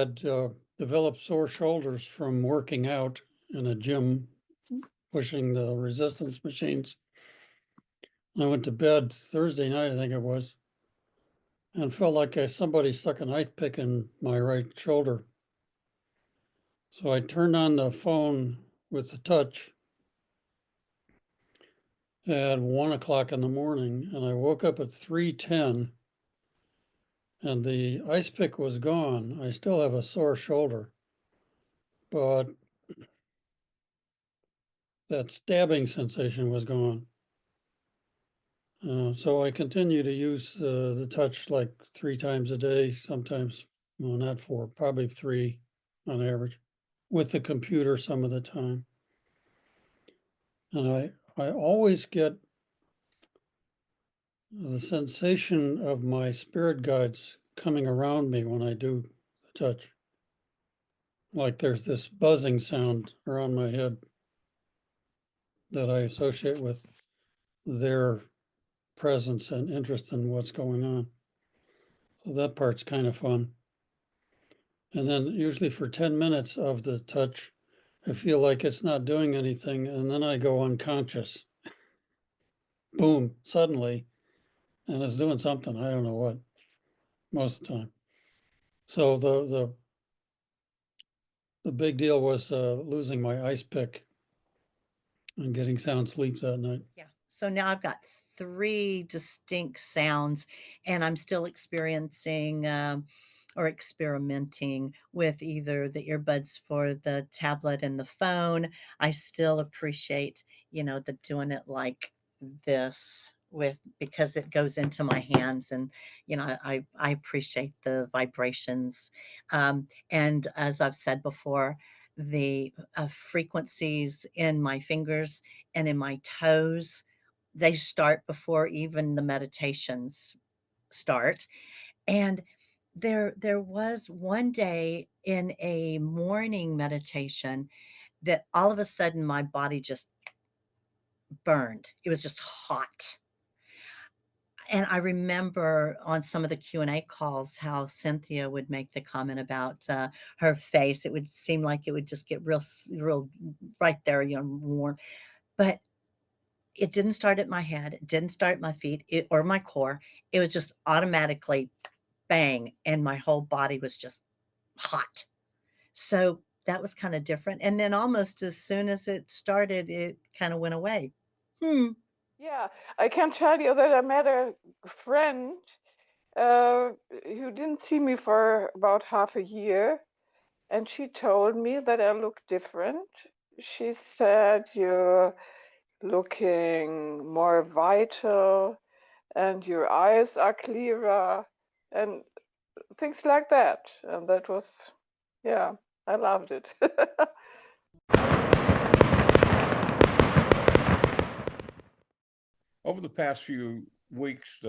had developed sore shoulders from working out in a gym, pushing the resistance machines. I went to bed Thursday night, I think it was, and felt like somebody stuck a knife pick in my right shoulder. So I turned on the phone with the touch at 1 o'clock in the morning, and I woke up at 3:10, and the ice pick was gone. I still have a sore shoulder, but that stabbing sensation was gone. So I continue to use the touch like 3 times a day, sometimes, well, not 4, probably 3 on average, with the computer some of the time. And I always get the sensation of my spirit guides coming around me when I do the touch. Like there's this buzzing sound around my head that I associate with their presence and interest in what's going on. So that part's kind of fun. And then usually for 10 minutes of the touch, I feel like it's not doing anything. And then I go unconscious. Boom, suddenly. And it's doing something. I don't know what, most of the time. So the big deal was losing my ice pick and getting sound sleep that night. Yeah. So now I've got 3 distinct sounds, and I'm still experiencing, or experimenting with either the earbuds for the tablet and the phone. I still appreciate, the doing it like this with because it goes into my hands and, I appreciate the vibrations. And as I've said before, the, frequencies in my fingers and in my toes, they start before even the meditations start. And there was one day in a morning meditation that all of a sudden my body just burned. It was just hot. And I remember on some of the Q&A calls how Cynthia would make the comment about, her face. It would seem like it would just get real right there, warm. But it didn't start at my head, it didn't start at my feet, or my core. It was just automatically bang, and my whole body was just hot. So that was kinda different, and then almost as soon as it started, it kinda went away. Hmm. Yeah, I can tell you that I met a friend who didn't see me for about half a year, and she told me that I look different. She said, "You're looking more vital, and your eyes are clearer," and things like that. And that was, yeah, I loved it. Over the past few weeks,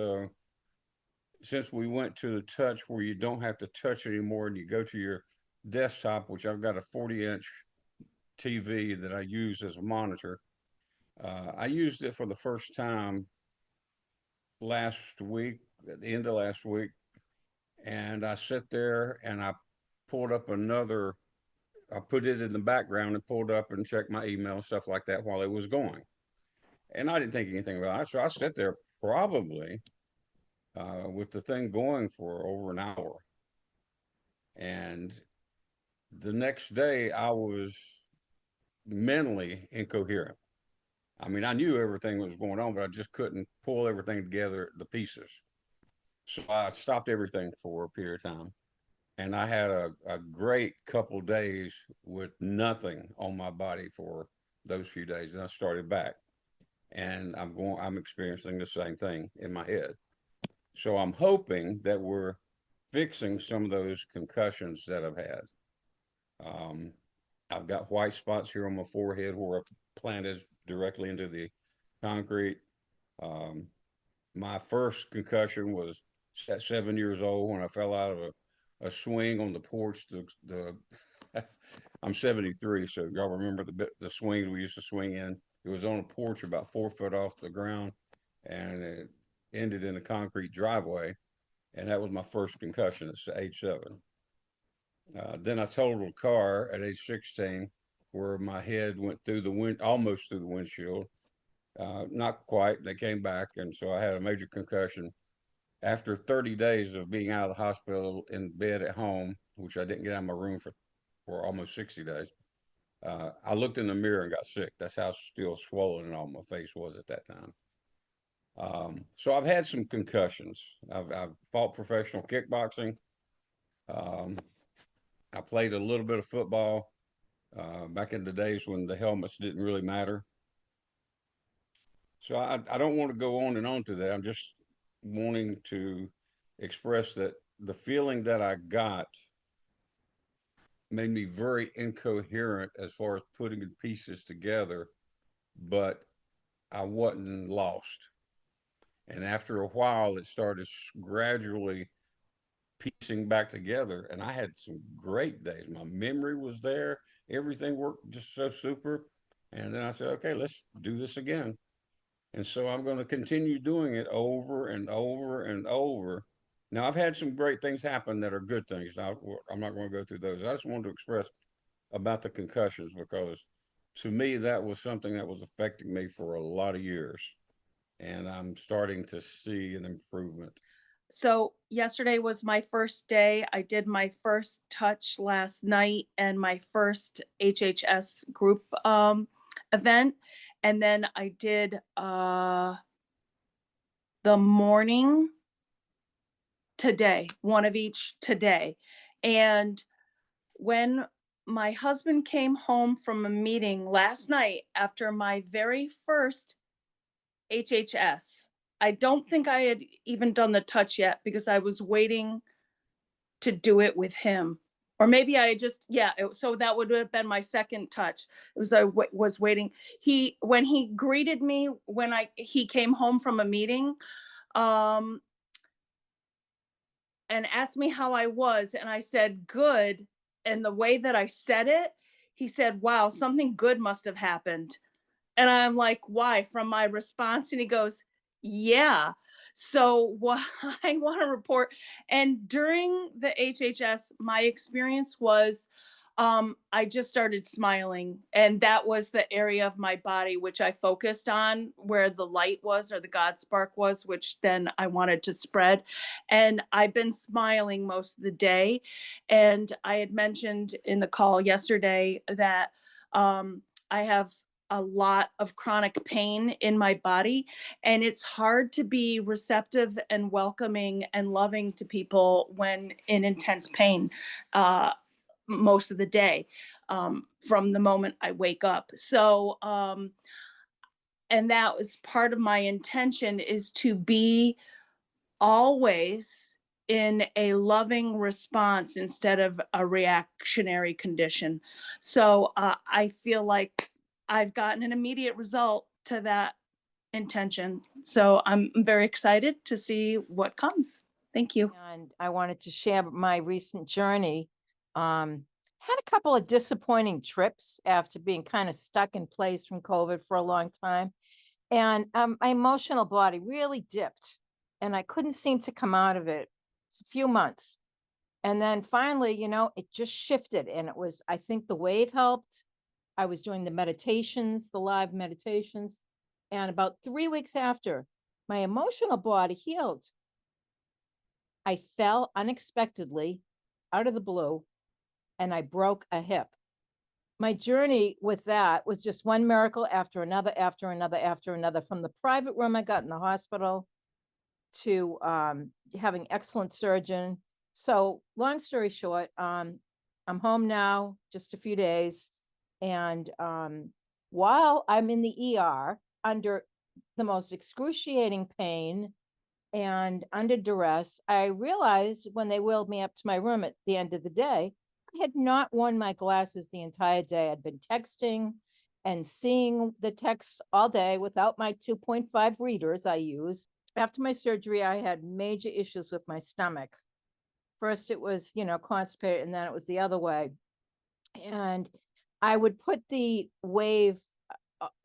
since we went to the touch where you don't have to touch anymore and you go to your desktop, which I've got a 40-inch TV that I use as a monitor. I used it for the first time last week, at the end of last week, and I sat there and I pulled up another, I put it in the background and pulled up and checked my email and stuff like that while it was going. And I didn't think anything about it. So I sat there probably with the thing going for over an hour. And the next day I was mentally incoherent. I mean, I knew everything was going on, but I just couldn't pull everything together, the pieces. So I stopped everything for a period of time. And I had a great couple days with nothing on my body for those few days. And I started back. And I'm experiencing the same thing in my head. So I'm hoping that we're fixing some of those concussions that I've had. Um, I've got white spots here on my forehead where I planted directly into the concrete. Um, my first concussion was at 7 years old when I fell out of a swing on the porch. The I'm 73, so y'all remember the swings we used to swing in. It was on a porch about 4 foot off the ground, and it ended in a concrete driveway. And that was my first concussion at age 7. Then I totaled a car at age 16 where my head went through the wind, almost through the windshield. Not quite. They came back. And so I had a major concussion. After 30 days of being out of the hospital in bed at home, which I didn't get out of my room for almost 60 days, I looked in the mirror and got sick. That's how still swollen and all my face was at that time. So I've had some concussions. I've fought professional kickboxing. Um, I played a little bit of football back in the days when the helmets didn't really matter. So I don't want to go on and on to that. I'm just wanting to express that the feeling that I got made me very incoherent as far as putting the pieces together, but I wasn't lost. And after a while, it started gradually piecing back together. And I had some great days. My memory was there. Everything worked just so super. And then I said, okay, let's do this again. And so I'm going to continue doing it over and over and over. Now, I've had some great things happen that are good things. Now, I'm not going to go through those. I just wanted to express about the concussions because to me, that was something that was affecting me for a lot of years. And I'm starting to see an improvement. So yesterday was my first day. I did my first touch last night and my first HHS group event. And then I did the morning today, one of each today. And when my husband came home from a meeting last night after my very first HHS, I don't think I had even done the touch yet because I was waiting to do it with him. Or maybe I just, so that would have been my second touch. It was, I was waiting. When he greeted me, he came home from a meeting, and asked me how I was, and I said, good. And the way that I said it, he said, wow, something good must have happened. And I'm like, why? From my response. And he goes, yeah. So what I want to report. And during the HHS, my experience was I just started smiling. And that was the area of my body which I focused on, where the light was or the God spark was, which then I wanted to spread. And I've been smiling most of the day. And I had mentioned in the call yesterday that I have a lot of chronic pain in my body, and it's hard to be receptive and welcoming and loving to people when in intense pain most of the day, from the moment I wake up. So and that was part of my intention, is to be always in a loving response instead of a reactionary condition. So I feel like I've gotten an immediate result to that intention. So I'm very excited to see what comes. Thank you. And I wanted to share my recent journey. Had a couple of disappointing trips after being kind of stuck in place from COVID for a long time. And my emotional body really dipped and I couldn't seem to come out of it. It's a few months. And then finally, it just shifted. And it was, I think the wave helped. I was doing the meditations, the live meditations. And about 3 weeks after, my emotional body healed. I fell unexpectedly out of the blue and I broke a hip. My journey with that was just one miracle after another, after another, after another, from the private room I got in the hospital to having excellent surgeon. So long story short, I'm home now, just a few days. And while I'm in the ER under the most excruciating pain and under duress, I realized when they wheeled me up to my room at the end of the day, I had not worn my glasses the entire day. I'd been texting and seeing the texts all day without my 2.5 readers I use. After my surgery, I had major issues with my stomach. First, it was, constipated, and then it was the other way. And I would put the wave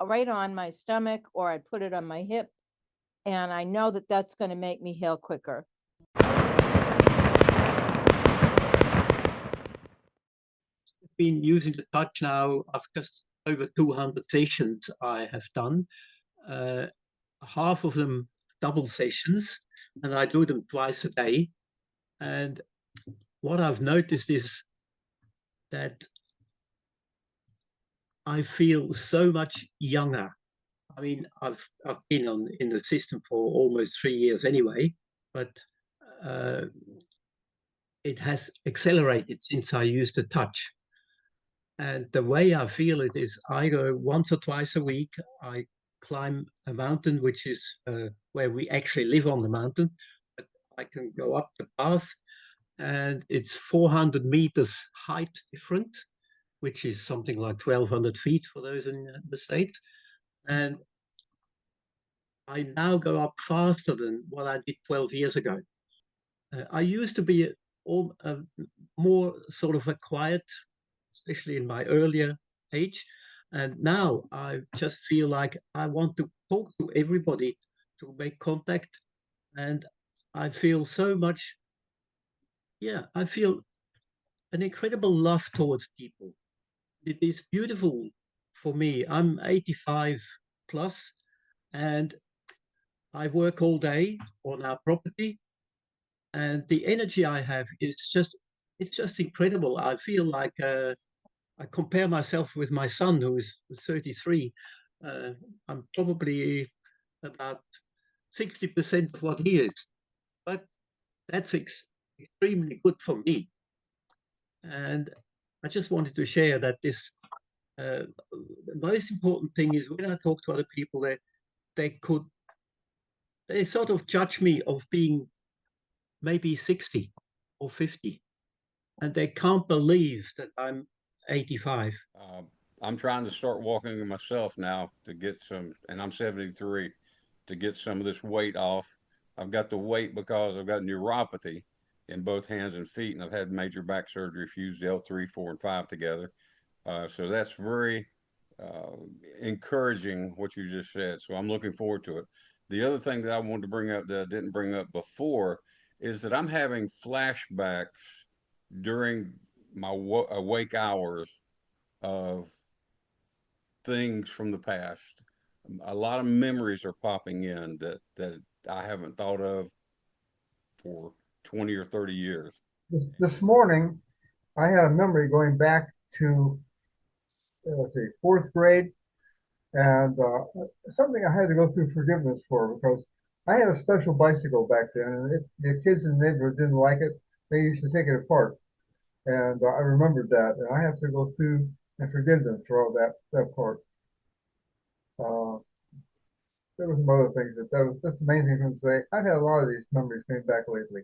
right on my stomach, or I'd put it on my hip. And I know that that's going to make me heal quicker. been using the touch now. I've just over 200 sessions I have done. Half of them double sessions, and I do them twice a day. And what I've noticed is that I feel so much younger. I mean, I've been in the system for almost 3 years anyway, but it has accelerated since I used the touch. And the way I feel it is I go once or twice a week. I climb a mountain, which is where we actually live on the mountain. But I can go up the path, and it's 400 meters height difference, which is something like 1,200 feet for those in the States. And I now go up faster than what I did 12 years ago. I used to be more sort of a quiet, especially in my earlier age. And now I just feel like I want to talk to everybody, to make contact. And I feel so much, I feel an incredible love towards people. It is beautiful for me. I'm 85 plus, and I work all day on our property, and the energy I have is it's just incredible. I feel like I compare myself with my son, who is 33. I'm probably about 60% of what he is, but that's extremely good for me. And I just wanted to share that the most important thing is when I talk to other people, they sort of judge me of being maybe 60 or 50, and they can't believe that I'm 85. I'm trying to start walking myself now to get some, and I'm 73, to get some of this weight off. I've got the weight because I've got neuropathy in both hands and feet, and I've had major back surgery, fused L3, 4, and 5 together. So that's very encouraging what you just said. So I'm looking forward to it. The other thing that I wanted to bring up that I didn't bring up before is that I'm having flashbacks during my awake hours of things from the past. A lot of memories are popping in that I haven't thought of for 20 or 30 years. This morning, I had a memory going back to, let's see, fourth grade, and something I had to go through forgiveness for, because I had a special bicycle back then, and the kids in the neighborhood didn't like it. They used to take it apart, and I remembered that, and I have to go through and forgive them for all that part. There was some other things, that was just the main thing to say. I've had a lot of these memories coming back lately.